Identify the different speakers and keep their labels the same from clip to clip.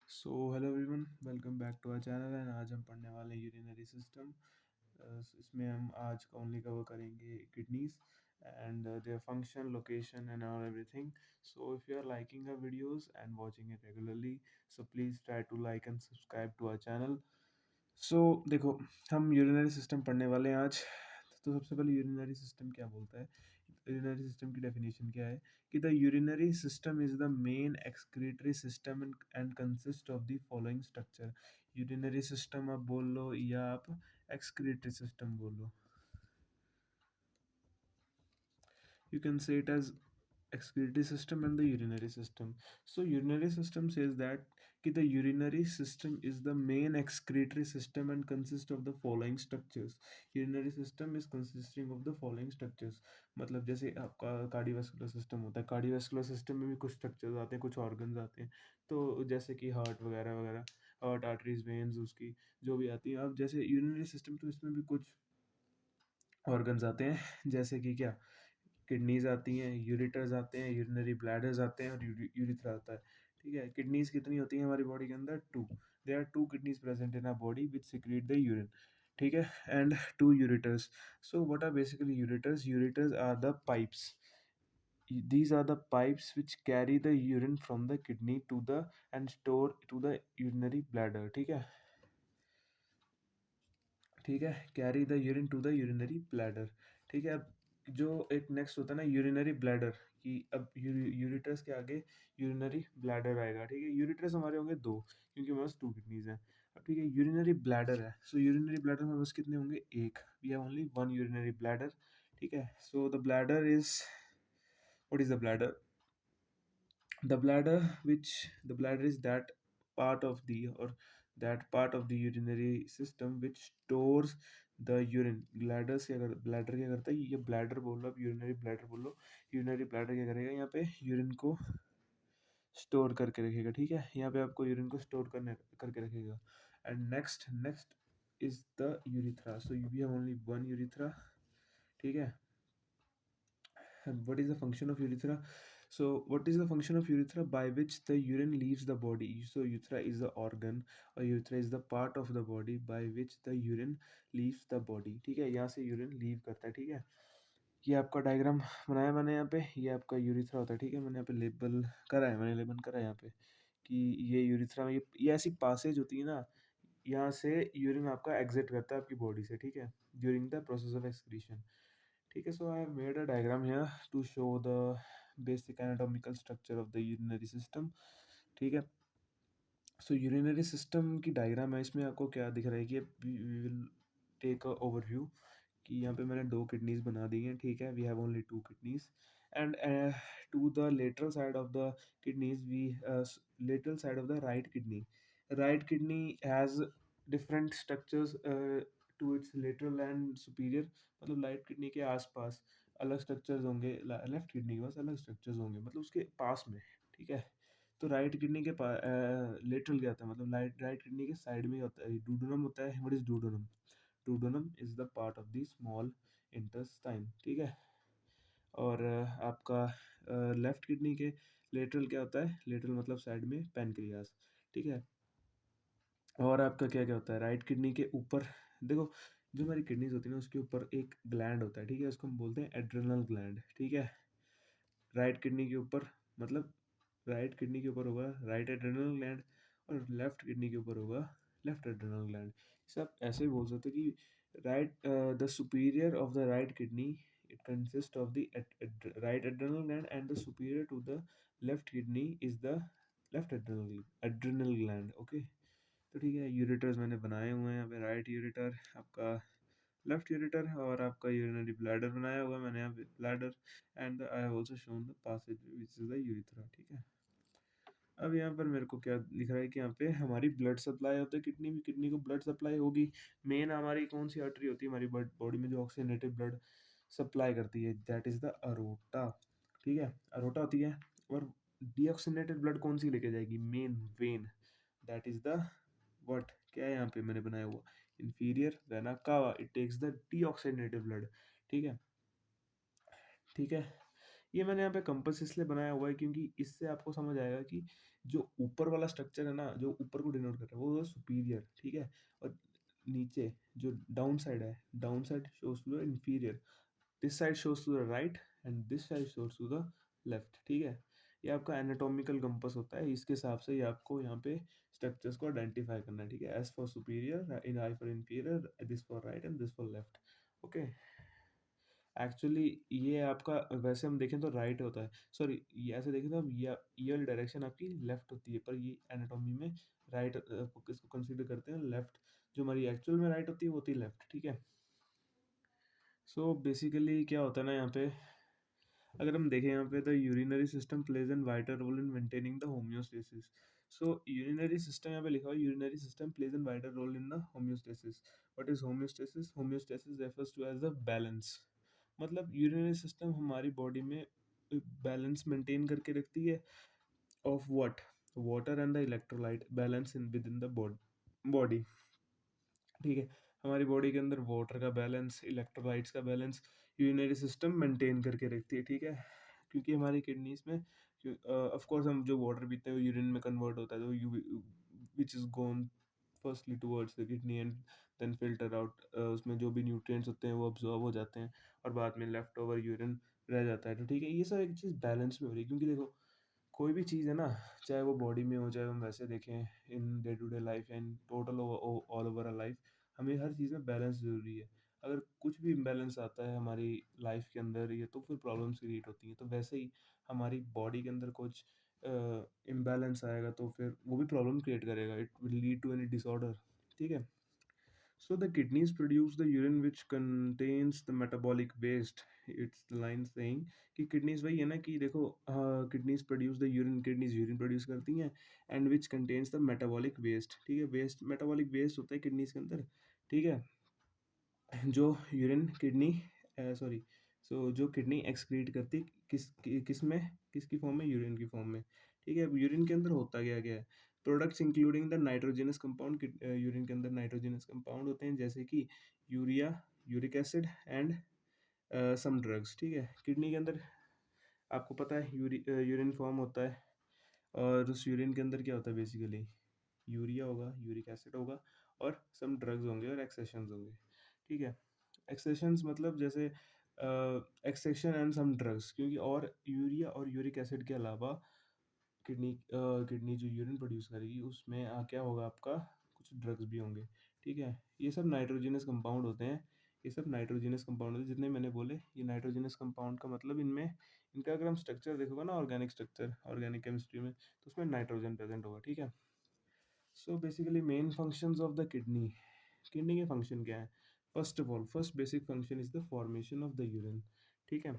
Speaker 1: Hello everyone, welcome back to our channel. And आज हम पढ़ने वाले हैं यूरिनरी सिस्टम। इसमें हम आज ओनली कवर करेंगे kidneys and their function, location and all everything. So if you are liking our videos and watching it regularly, so please try to like and subscribe to our channel. देखो, हम urinary system पढ़ने वाले हैं आज। तो सबसे पहले urinary system क्या बोलता है? यूरिनरी सिस्टम की डेफिनेशन क्या है कि the urinary system is the main excretory system and consist of the following structure. Urinary system आप बोल लो या आप एक्सक्रीटरी सिस्टम बोल लो। You can say it as excretory system and the urinary system. So urinary system says that the urinary system is the main excretory system and consists of the following structures. Urinary system is consisting of the following structures. मतलब जैसे आपका cardiovascular system होता है, cardiovascular system में भी कुछ structures आते हैं, कुछ ऑर्गन्स आते हैं। तो जैसे कि हार्ट वगैरह वगैरह, हार्ट आर्टरीज वेन्स उसकी जो भी आती हैं। अब जैसे यूरिनरी सिस्टम, तो इसमें भी कुछ ऑर्गन्स आते हैं, जैसे कि क्या, किडनीज आती हैं, यूरेटर्स आते हैं, यूरिनरी ब्लैडर्स आते हैं और यूरिथ्रा आता है। ठीक है, किडनीज कितनी होती हैं हमारी बॉडी के अंदर? Two. There are two kidneys present in our body which secrete the urine. ठीक है, and two ureters. So what are basically ureters? Ureters are the pipes. These are the pipes which carry the urine from the kidney to the and store to the urinary bladder. ठीक है, ठीक है, carry the urine to the urinary bladder. ठीक है, अब जो एक next होता है ना, यूरिनरी ब्लैडर, कि अब यूरिटर्स के आगे यूरिनरी ब्लैडर आएगा। ठीक है, यूरिटर्स हमारे होंगे दो, क्योंकि हमारे पास टू किडनीज हैं। अब ठीक है, यूरिनरी ब्लैडर है। सो यूरिनरी ब्लैडर हमारे पास कितने होंगे? एक। We have only one urinary bladder. ठीक है, so the bladder is, what is the bladder? The bladder is that part of the or that part of the urinary system which stores the urine. Bladder क्या करता है? ये bladder बोल लो, अब urinary bladder बोल लो। Urinary bladder क्या करेगा? यहाँ पे यूरिन को स्टोर करके रखेगा। ठीक है, यहाँ पे आपको यूरिन को स्टोर करने करके रखेगा। And next is the urethra. So we have only one urethra. ठीक है, what is the function of urethra? So what is the function of urethra? By which the urine leaves the body. So urethra is the organ, or urethra is the part of the body by which the urine leaves the body. ठीक है, यहाँ से urine leave करता है। ठीक है, ये आपका डायग्राम बनाया मैंने यहाँ पे, ये आपका यूरिथ्रा होता है। ठीक है, मैंने यहाँ पे लेबल करा है, मैंने लेबल करा है यहाँ पे कि ये यूरिथ्रा में ये ऐसी पासेज होती है ना, यहाँ से यूरिन आपका एग्जिट करता है आपकी बॉडी से। ठीक है, during the process of excretion. ठीक है, so I have made a diagram here to show the basic anatomical structure of the urinary system. ठीक है, सो यूरिनरी सिस्टम की डायग्राम है, इसमें आपको क्या दिख रहा है कि we will take a overview कि यहाँ पे मैंने दो किडनीज बना दी हैं। ठीक है, we have only two kidneys and two the lateral side of the kidneys we lateral side of the right kidney has different structures to its lateral and superior. मतलब राइट किडनी के आसपास अलग structures होंगे, left kidney के पास अलग structures होंगे, मतलब उसके पास में। ठीक है, तो राइट किडनी के लेटरल क्या होता है? मतलब राइट किडनी के साइड में होता है डूडोनम होता है। What is duodenum? Duodenum is the part of the small intestine. ठीक है, और आपका लेफ्ट किडनी के लेटरल क्या होता है? लेटरल मतलब साइड में पैनक्रियास। ठीक है, और आपका क्या क्या होता है? राइट किडनी के ऊपर देखो, जो हमारी किडनीज होती है ना, उसके ऊपर एक ग्लैंड होता है। ठीक है, उसको हम बोलते हैं एड्रेनल ग्लैंड। ठीक है, राइट किडनी के ऊपर, मतलब राइट किडनी के ऊपर होगा राइट एड्रेनल ग्लैंड, और लेफ्ट किडनी के ऊपर होगा लेफ्ट एड्रेनल ग्लैंड। सब ऐसे ही बोल सकते हो कि right the superior of the right kidney it consist of the right adrenal gland and the superior to the left kidney is the left adrenal gland. Okay, तो ठीक है, यूरेटर्स मैंने बनाए हुए हैं यहाँ पे। राइट यूरेटर, आपका लेफ्ट यूरेटर, और आपका यूरिनरी ब्लैडर बनाया हुआ है मैंने यहाँ पे, bladder, and I have also shown the passage which is the urethra. ठीक है, अब यहाँ पर मेरे को क्या लिख रहा है कि यहाँ पे हमारी ब्लड सप्लाई होता है किडनी को ब्लड सप्लाई होगी। मेन हमारी कौन सी आर्टरी होती है हमारी बॉडी में जो ऑक्सीजनेटेड ब्लड सप्लाई करती है? That is the aorta. ठीक है, अरोटा होती है। और डीऑक्सीजनेटेड ब्लड कौन सी लेके जाएगी? Main vein, that is the what, क्या है यहाँ पे मैंने बनाया हुआ? Inferior vena cava, it takes the deoxygenated blood. ठीक है, ठीक है, ये मैंने यहाँ पे कंपास इसलिए बनाया हुआ है क्योंकि इससे आपको समझ आएगा कि जो ऊपर वाला स्ट्रक्चर है ना, जो ऊपर को डिनोट कर रहा है, वो सुपीरियर, ठीक है? और नीचे जो डाउन साइड है, down side shows to the inferior, this side shows to the right and this side shows to the left, ठीक है? ये आपका एनाटॉमिकल कंपास होता है, इसके हिसाब से ये आपको यहाँ पे स्ट्रक्चर्स को आइडेंटिफ़ाई करना है, ठीक है? S for superior, in I for inferior, this for right and this for left, okay? Actually ये आपका वैसे हम देखें तो राइट होता है, सॉरी ये ऐसे देखें तो अब ये वाली डायरेक्शन आपकी लेफ्ट होती है, पर ये एनाटॉमी में राइट इसको कंसीडर करते हैं लेफ्ट, जो हमारी एक्चुअल में राइट होती है वो होती है लेफ्ट, ठीक है? सो बेसिकली क्या होता है ना यहाँ पे, अगर हम देखें यहाँ पे the urinary system plays an vital role in maintaining the homeostasis. So urinary system यहाँ पे लिखा हुआ है, urinary system plays an vital role in the homeostasis. What is homeostasis? Homeostasis refers to as the balance. मतलब urinary system हमारी body में balance maintain करके रखती है of what, water and the electrolyte balance in within the body, ठीक है? हमारी body के अंदर वाटर का बैलेंस, इलेक्ट्रोलाइट्स का बैलेंस यूरिनरी सिस्टम मेंटेन करके रखती है, ठीक है? क्योंकि हमारी किडनीज में ऑफ कोर्स हम जो वाटर पीते हैं वो यूरिन में कन्वर्ट होता है, तो you which is gone firstly towards the kidney and then filter out, उसमें जो भी न्यूट्रिएंट्स होते हैं वो अब्जॉर्ब हो जाते हैं और बाद में लेफ्ट ओवर यूरिन रह जाता है, तो ठीक है? ये सब एक चीज़ बैलेंस में हो रही है, क्योंकि देखो कोई भी चीज़ है ना, चाहे वो बॉडी में हो, चाहे हम वैसे देखें in day to day life and total all over a life, हमें हर चीज़ में बैलेंस ज़रूरी है। अगर कुछ भी इम्बैलेंस आता है हमारी लाइफ के अंदर, ये तो फिर प्रॉब्लम्स क्रिएट होती हैं। तो वैसे ही हमारी बॉडी के अंदर कुछ इम्बैलेंस आएगा तो फिर वो भी प्रॉब्लम क्रिएट करेगा, it will lead to any disorder, ठीक है? So the kidneys produce the urine which contains the metabolic waste. It's the line saying कि kidneys वही है ना कि देखो kidneys produce the urine, kidneys urine produce करती हैं and which contains the metabolic waste, ठीक है? वेस्ट metabolic waste होता है kidneys के अंदर, ठीक है? जो यूरिन किडनी सॉरी सो जो किडनी एक्सक्रीट करती किस में, किसकी फॉर्म में? यूरिन की फॉर्म में, ठीक है? अब यूरिन के अंदर होता क्या क्या है? Products including the nitrogenous compound, urine के अंदर नाइट्रोजनस कंपाउंड होते हैं जैसे कि urea, uric acid and some drugs, ठीक है? किडनी के अंदर आपको पता है यूरिन फॉर्म होता है, और उस यूरिन के अंदर क्या होता है बेसिकली? यूरिया होगा, यूरिक एसिड होगा और सम ड्रग्स होंगे और एक्सेशंस होंगे, ठीक है? एक्सेशंस मतलब जैसे एक्सेशन एंड सम ड्रग्स, क्योंकि और यूरिया और यूरिक एसिड के अलावा किडनी जो यूरिन प्रोड्यूस करेगी उसमें क्या होगा आपका? कुछ ड्रग्स भी होंगे, ठीक है? ये सब नाइट्रोजनस कंपाउंड होते हैं, ये सब नाइट्रोजनस कंपाउंड होते हैं जितने मैंने बोले। ये नाइट्रोजनस कंपाउंड का मतलब इनमें, इनका अगर हम स्ट्रक्चर देखोगे ना, ऑर्गेनिक स्ट्रक्चर, ऑर्गेनिक केमिस्ट्री में, तो उसमें नाइट्रोजन प्रेजेंट होगा, ठीक है? So basically main functions of the kidney, kidney के फंक्शन क्या है? First of all, first basic function is the formation of the urine, ठीक है?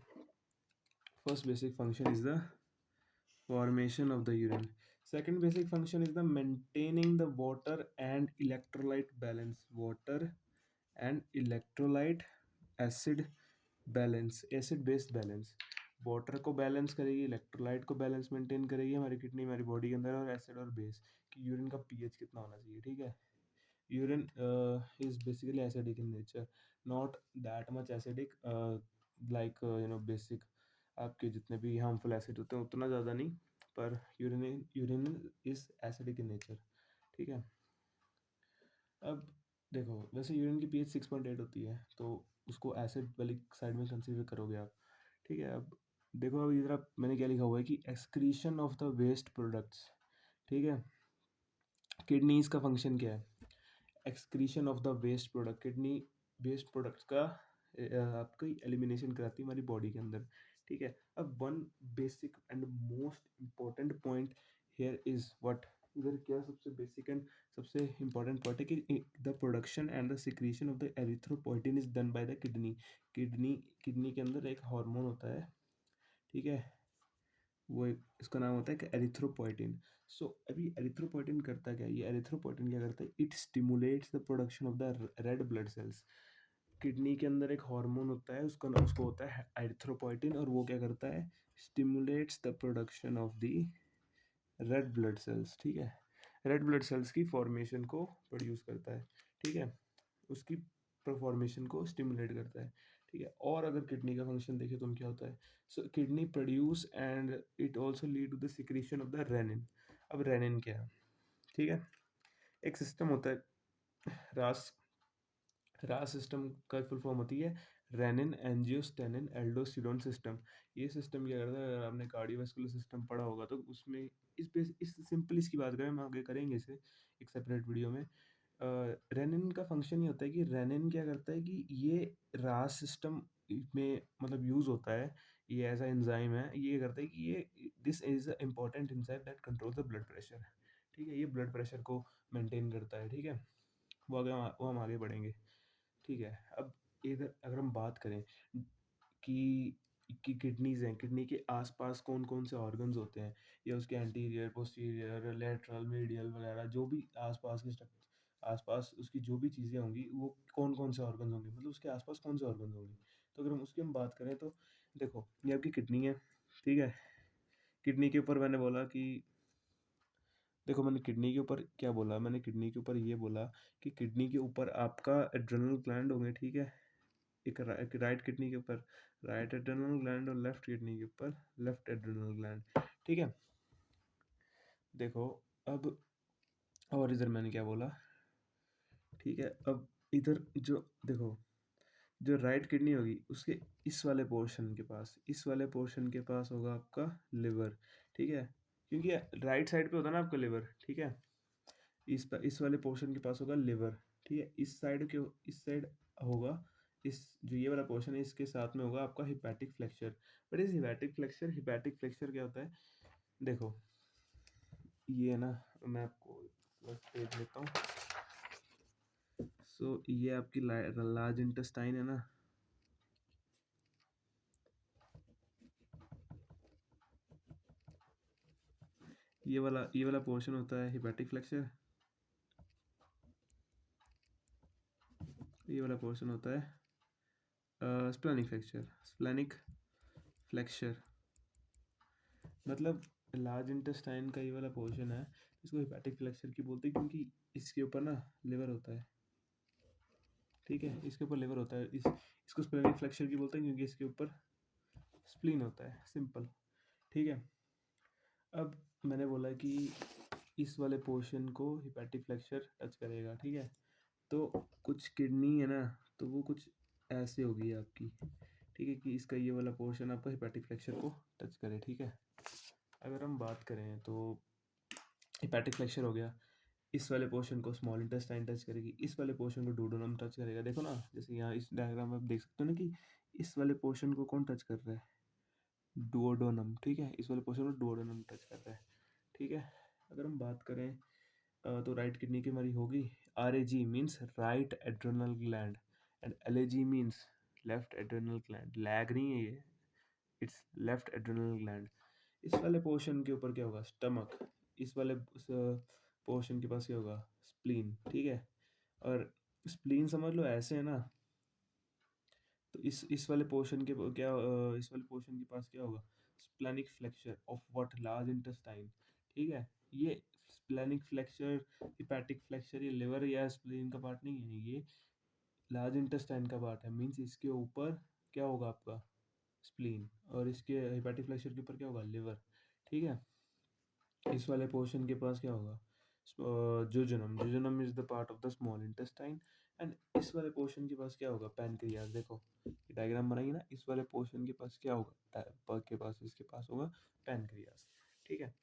Speaker 1: First basic function is the formation of the urine. Second basic function is the maintaining the water and electrolyte balance, water and electrolyte acid balance, acid based balance. Water को balance करेगी, electrolyte को balance maintain करेगी हमारी kidney, हमारी body के अंदर, और acid और बेस कि यूरिन का पीएच कितना होना चाहिए, ठीक है? Urine is basically acidic in nature, not that much acidic like basic आपके जितने भी हार्मफुल एसिड होते हैं उतना ज़्यादा नहीं, पर urine urine is acidic in nature, ठीक है? अब देखो वैसे यूरिन की पीएच 6.8 होती है, तो उसको एसिड वाली साइड में कंसीडर करोगे आप, ठीक है? अब देखो अब इधर मैंने क्या लिखा हुआ है कि excretion of the waste products, ठीक है? किडनीज का फंक्शन क्या है? Excretion of the waste product, kidney waste products का आपकी एलिमिनेशन कराती है हमारी बॉडी के अंदर, ठीक है? अब one basic and most important point here is what, इधर क्या सबसे बेसिक एंड सबसे इम्पॉर्टेंट पॉइंट है कि the production and the secretion of the erythropoietin is done by the kidney. Kidney के अंदर एक हार्मोन होता है, ठीक है? इसका नाम होता है कि एरिथ्रोपोइटिन। सो अभी एरिथ्रोपोइटिन करता क्या है? ये एरिथ्रोपोइटिन क्या करता है? It stimulates the production of the red blood cells. Kidney के अंदर एक हार्मोन होता है, उसको होता है एरिथ्रोपोइटिन, और वो क्या करता है? Stimulates the production of the red blood cells, ठीक है? रेड ब्लड सेल्स की फॉर्मेशन को प्रोड्यूस करता है, ठीक है? उसकी फॉर्मेशन को स्टिमुलेट करता है, ठीक है? और अगर किडनी का फंक्शन देखें तो हम क्या होता है? So kidney produce and it also lead to the secretion of the renin. अब रेनिन क्या है? ठीक है, एक सिस्टम होता है रास रास सिस्टम का फुल फॉर्म होती है रेनिन एंजियोस्टेनिन एल्डोस्टेरोन सिस्टम। ये सिस्टम क्या करता है, अगर आपने कार्डियोवास्कुलर सिस्टम पढ़ा होगा तो उसमें इस सिंपल इसकी बात करें, हम आगे करेंगे इसे एक सेपरेट वीडियो में। रेनिन का फंक्शन ये होता है कि रेनिन क्या करता है कि ये रास सिस्टम में मतलब यूज़ होता है। ये ऐसा एंजाइम है, ये करता है कि ये this is a important enzyme that control the blood pressure. ठीक है, ये ब्लड प्रेशर को मेंटेन करता है। ठीक है, वो हम आगे बढ़ेंगे। ठीक है, अब इधर अगर हम बात करें कि किडनीज़ हैं, किडनी के आस-पास कौन-कौन से ऑर्गन्स होते हैं, या उसके एंटीरियर, पोस्टीरियर, लेटरल, मीडियल वगैरह जो भी आस-पास उसकी जो भी चीज़ें होंगी, वो कौन-कौन से ऑर्गन्स होंगे, मतलब उसके आस-पास कौन से ऑर्गन्स होंगे। तो अगर हम उसकी बात करें तो देखो, ये आपकी किडनी है, ठीक है? किडनी के ऊपर मैंने बोला कि देखो, मैंने किडनी के ऊपर क्या बोला, मैंने किडनी के ऊपर ये बोला कि किडनी के ऊपर आपका एड्रेनल ग्लैंड होंगे, ठीक है? एक राइट किडनी के ऊपर राइट एड्रेनल ग्लैंड और लेफ्ट किडनी के ऊपर लेफ्ट एड्रेनल ग्लैंड। ठीक है, देखो अब, और इधर मैंने क्या बोला, ठीक है, अब इधर जो देखो, जो राइट किडनी होगी उसके इस वाले पोर्शन के पास होगा आपका लिवर। ठीक है, क्योंकि राइट साइड पे होता है ना आपका लिवर। ठीक है, इस वाले पोर्शन के पास होगा लिवर। ठीक है, इस साइड होगा, इस जो ये वाला पोर्शन है इसके साथ में होगा आपका हिपैटिक फ्लेक्चर। बट इस हिपैटिक फ्लेक्चर क्या होता है, देखो ये है ना, मैं आपको देख लेता हूँ। सो ये आपकी लार्ज इंटेस्टाइन है ना, ये वाला पोर्शन होता है हिपैटिक फ्लेक्चर। ये वाला पोर्शन होता है स्प्लेनिक फ्लेक्चर। मतलब लार्ज इंटेस्टाइन का ये वाला पोर्शन है, इसको हिपैटिक फ्लेक्चर की बोलते हैं, क्योंकि इसके ऊपर ना लिवर होता है। ठीक है, इसके ऊपर लिवर होता है, इसको स्प्लेनिक फ्लेक्चर की बोलते हैं क्योंकि इसके ऊपर स्प्लीन होता है, सिंपल। ठीक है, अब मैंने बोला कि इस वाले पोर्शन को हिपैटिक फ्लेक्चर टच करेगा। ठीक है, तो कुछ किडनी है ना, तो वो कुछ ऐसे होगी आपकी। ठीक है, कि इसका ये वाला पोर्शन आपका हिपैटिक फ्लेक्चर को टच करे। ठीक है, अगर हम बात करें तो हिपैटिक फ्लेक्चर हो गया, इस वाले पोर्शन को स्मॉल इंटेस्टाइन टच करेगी, इस वाले पोर्शन को डुओडेनम टच करेगा। देखो ना, जैसे यहाँ इस डायग्राम में आप देख सकते हो ना कि इस वाले पोर्शन को कौन टच कर रहा है, डुओडेनम। ठीक है, इस वाले पोर्शन को डुओडेनम टच कर रहा है। ठीक है, अगर हम बात करें तो राइट किडनी की हमारी होगी, R A G means right adrenal gland and L A G means left adrenal gland. Lag नहीं है ये, इट्स लेफ्ट एड्रेनल ग्लैंड। इस वाले पोर्शन के ऊपर क्या होगा, स्टमक। इस वाले पोर्शन के पास क्या होगा, स्प्लीन। ठीक है, और स्प्लीन समझ लो ऐसे है ना, तो इस वाले पोर्शन के इस वाले पोर्शन के पास क्या होगा, splenic flexure of what, large intestine. ठीक है, ये स्प्लेनिक फ्लेक्चर, हिपैटिक फ्लेक्चर, ये लिवर या स्प्लीन का पार्ट नहीं है, ये लार्ज इंटेस्टाइन का पार्ट है। मीन्स इसके ऊपर क्या होगा आपका, स्प्लीन, और इसके हिपैटिक फ्लेक्चर के ऊपर क्या होगा, लिवर। ठीक है, इस वाले पोर्शन के पास क्या होगा, jejunum is the part of the small intestine. And इस वाले पोर्शन के पास क्या होगा, पैनक्रियाज। देखो डायग्राम बनाइए ना, इस वाले पोर्शन के पास क्या होगा, इसके पास होगा पैनक्रियाज। ठीक है,